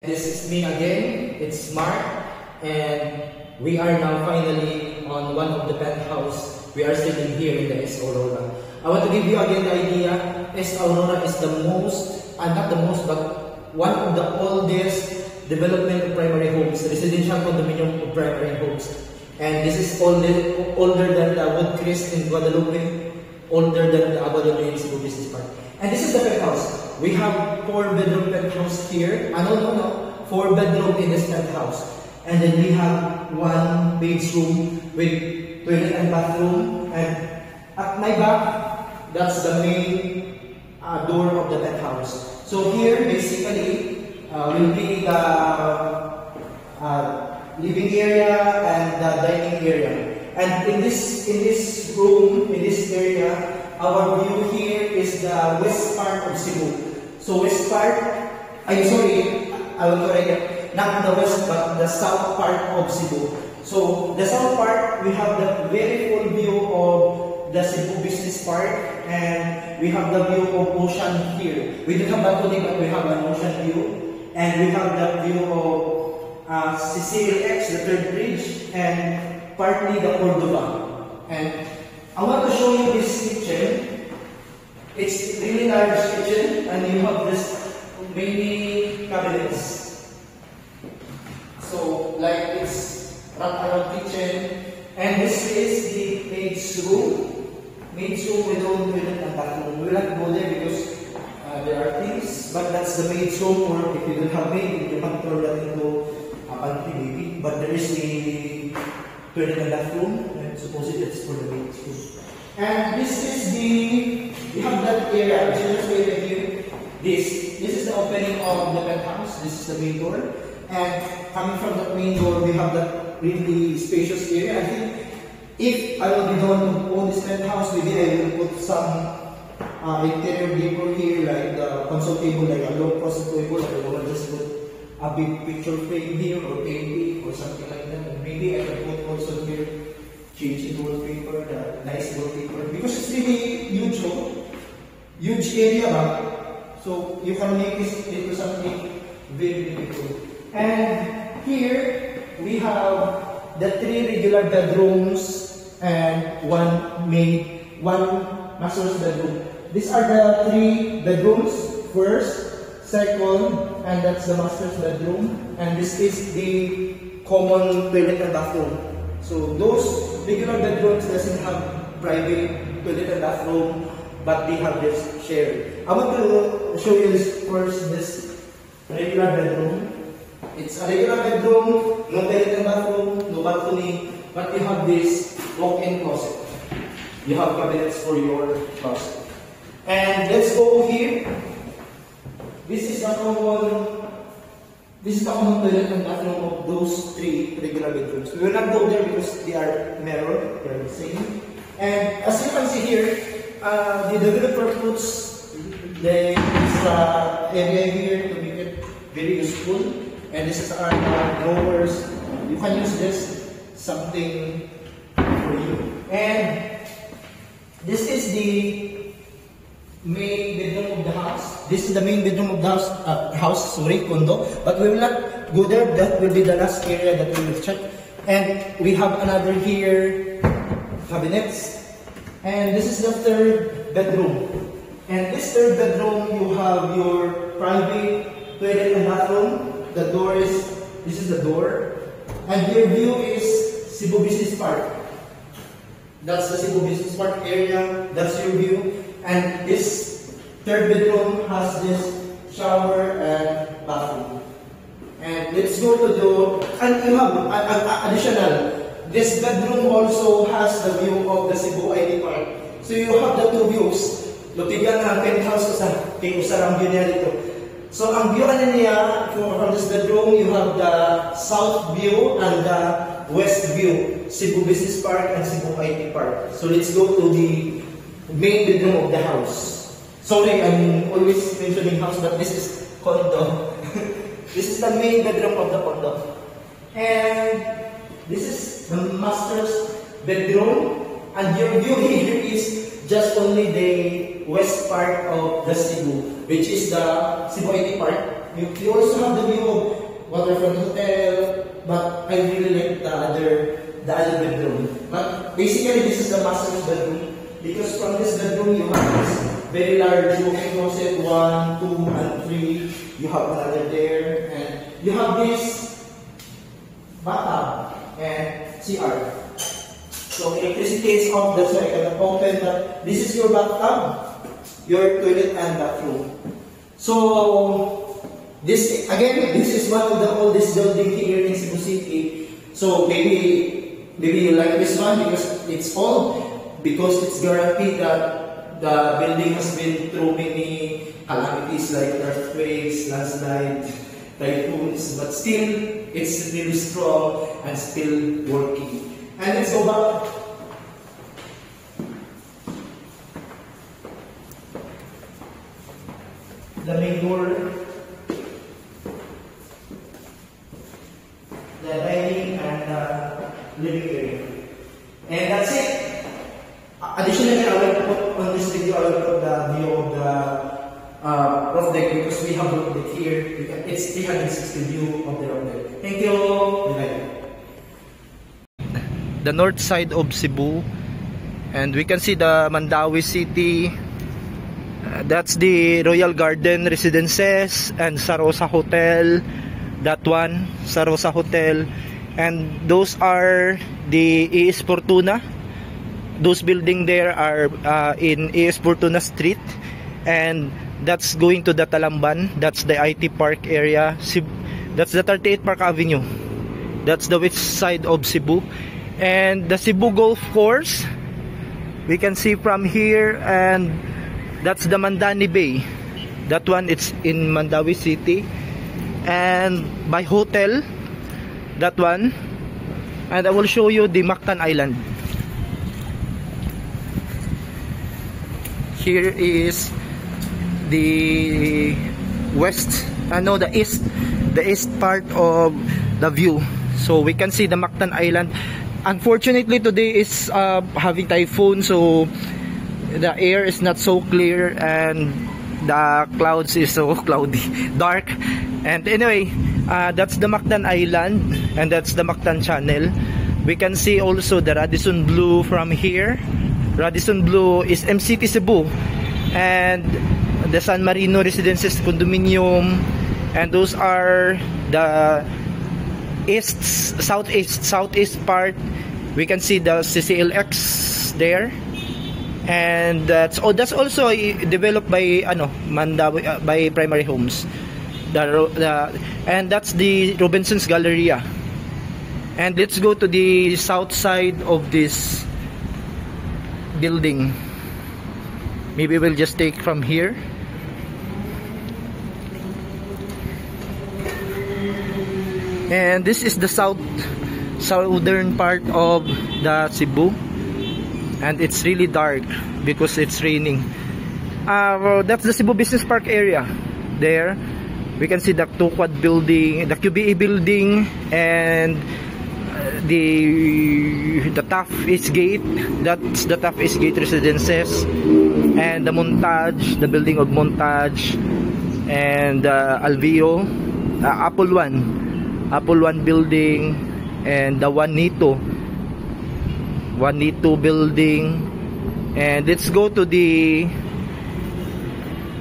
This is me again, it's Mark, and we are now finally on one of the penthouse. We are sitting here in the S. Aurora. I want to give you again the idea. S. Aurora is the most, not the most, but one of the oldest development of primary homes, residential condominium of primary homes. And this is older than the Woodcrest in Guadalupe, older than the Aguadalupe in Cebu Business Park. And this is the penthouse. We have 4-bedroom penthouse here. 4-bedroom in this penthouse. And then we have 1 bedroom with toilet and bathroom. And at my back, that's the main door of the penthouse. So here, basically, will be the living area and the dining area. And in this room, in this area, our view here is the west part of Cebu. So west part, I will correct it. Not the west, but the south part of Cebu. So the south part, we have the very full view of the Cebu Business Park, and we have the view of ocean here. We don't have balcony, but we have an ocean view, and we have the view of CCLX, the third bridge, and partly the Cordova. And I want to show you this kitchen. It's really large kitchen, and you have this many cabinets. So, like it's wraparound kitchen, and this is the maid's room. Maid's room, we don't have bathroom. We will not go there because there are things, but that's the maid's room. Or if you don't have maid, you can turn that into a pantry maybe. But there is the toilet and bathroom, and supposedly it's for the maid's room. And this is we have that area, this area here. This is the opening of the penthouse. This is the main door. And coming from the main door, we have that really spacious area. I think if I will be done to own this penthouse, maybe I will put some interior decor here, like the console table, like a low console table. I will just put a big picture frame here, or painting, or something like that. And maybe I can put also here, change the wallpaper, the nice wallpaper, because it's really huge, huge area, so you can make this into something very beautiful. And here we have the 3 regular bedrooms and 1 master's bedroom. These are the 3 bedrooms, first, second, and that's the master's bedroom. And this is the common toilet and bathroom. So those regular bedrooms doesn't have private toilet and bathroom, but they have this shared. I want to show you this first, this regular bedroom. It's a regular bedroom, no toilet and bathroom, no balcony, but you have this walk-in closet. You have cabinets for your closet. And let's go here. This is the common toilet and bathroom of those 3 regular bedrooms. We will not go there because they are mirror, they are the same. And as you can see here, the developer puts this area here to make it very useful. And this is our drawers. You can use this something for you. And this is the main bedroom of the house. This is the main bedroom of the house, condo. But we will not go there. That will be the last area that we will check. And we have another here, cabinets. And this is the 3rd bedroom. And this 3rd bedroom, you have your private toilet and bathroom. The door this is the door. And your view is Cebu Business Park. That's the Cebu Business Park area. That's your view. And this 3rd bedroom has this shower and bathroom. And let's go to and you have additional. This bedroom also has the view of the Cebu ID Park. So you have the 2 views. Lutigan ng penthouse kay usarang view niya dito. So ang view niya from this bedroom, you have the south view and the west view, Cebu Business Park and Cebu ID Park. So let's go to the main bedroom of the house. Sorry, I'm always mentioning house, but this is condo. This is the main bedroom of the condo. And this is the master's bedroom. And your view here is just only the west part of the Cebu, which is the Cebu ID Park. You also have the view of the other bedroom. But basically, this is the master's bedroom because from this bedroom you have this very large walk-in closet, 1, 2, and 3. You have another there, and you have this bathtub and CR. So electricity is off, that's why I cannot open that. This is your bathtub, your toilet and bathroom. So this is one of the oldest building here in Cebu City. So maybe you like this one because it's old, because it's guaranteed that the building has been through many calamities like earthquakes, landslides, typhoons, but still it's really strong and still working. And let's go back. The main door, the dining and the living area. And that's it. Additionally, I will put on this video, I will put the view of the roof deck because we have roof deck here. It's 360 view of the roof deck. Thank you. Bye. The north side of Cebu, and we can see the Mandawi City. That's the Royal Garden Residences and Sarosa Hotel. That one, Sarosa Hotel, and those are the AS Fortuna. Those building there are in AS Fortuna Street, and that's going to the Talamban. That's the IT Park area. That's the 38 Park Avenue. That's the west side of Cebu. And the Cebu Golf Course, we can see from here, and that's the Mandani Bay. That one, it's in Mandawi City. And by hotel, that one. And I will show you the Mactan Island. Here is the east part of the view. So we can see the Mactan Island. Unfortunately, today is having typhoon, so the air is not so clear and the clouds is so cloudy, dark. And anyway, that's the Mactan Island, and that's the Mactan Channel. We can see also the Radisson Blu from here. Radisson Blu is MCT Cebu, and the San Marino Residences Condominium, and those are the southeast part. We can see the CCLX there, and that's also developed by Mandawi, by Primary Homes. And that's the Robinson's Galleria. And let's go to the south side of this building. Maybe we'll just take from here. And this is the southern part of the Cebu, and it's really dark because it's raining. That's the Cebu Business Park area. There we can see the Tuquad building, the QBE building, and the Taft East Gate. That's the Taft East Gate Residences, and the Montage, the building of Montage, and Alveo, Apple One building, and the Juanito building. And let's go to the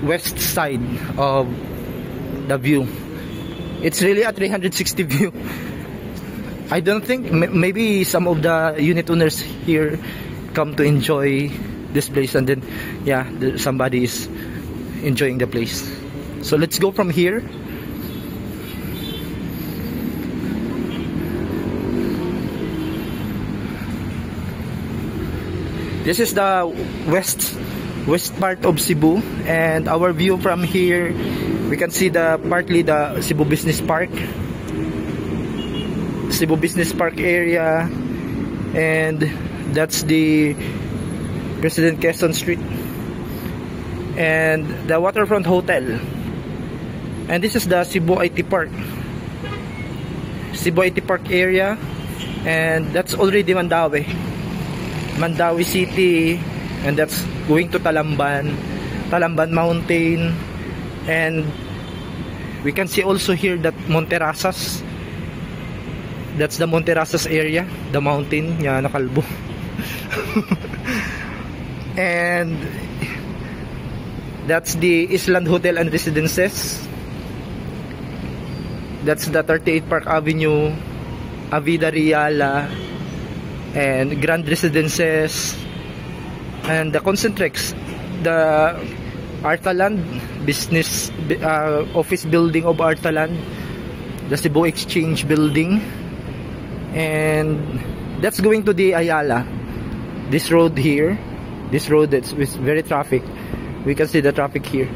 west side of the view. It's really a 360 view. I don't think, maybe some of the unit owners here come to enjoy this place, and then somebody is enjoying the place. So let's go from here. This is the west part of Cebu, and our view from here, we can see partly the Cebu Business Park area, and that's the President Quezon Street, and the Waterfront Hotel. And this is the Cebu IT Park area, and that's already Mandawi City, and that's going to Talamban Mountain. And we can see also here that Monterasas, That's the Monterasas area, the mountain, yan nakalbo. And that's the Island Hotel and Residences. That's the 38 Park Avenue, Avida Riala, and Grand Residences, and the Concentrex, the Artaland business office building of Artaland, the Cebu Exchange building, and that's going to the Ayala. This road here, this road that's very traffic. We can see the traffic here.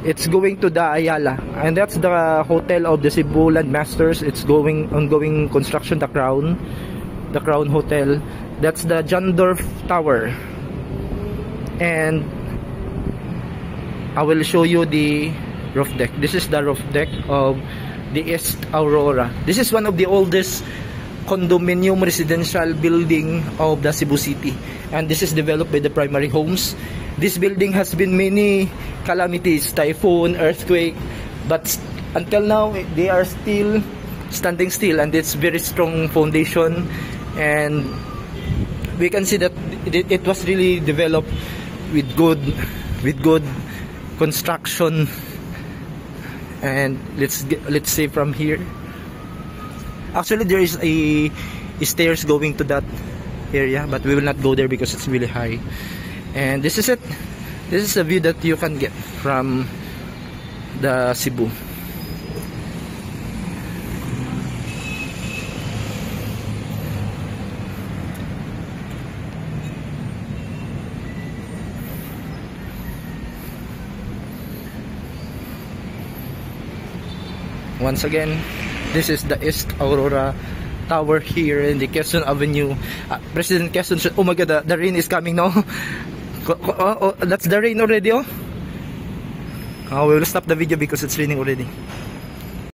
It's going to the Ayala, and that's the hotel of the Cebu Landmasters. It's ongoing construction, the Crown Hotel. That's the Jandorf Tower, and I will show you the roof deck. This is the roof deck of the East Aurora. This is one of the oldest condominium residential building of the Cebu City, and this is developed by the Primary Homes. This building has been many calamities, typhoon, earthquake, but until now they are still standing still, and it's very strong foundation, and we can see that it was really developed with good construction. And let's say from here, actually there is a stairs going to that area, but we will not go there because it's really high. And this is it. This is a view that you can get from the Cebu. Once again, this is the East Aurora Tower here in the Quezon Avenue. President Quezon, oh my god, the rain is coming now. Oh, that's the rain already, oh. We will stop the video because it's raining already.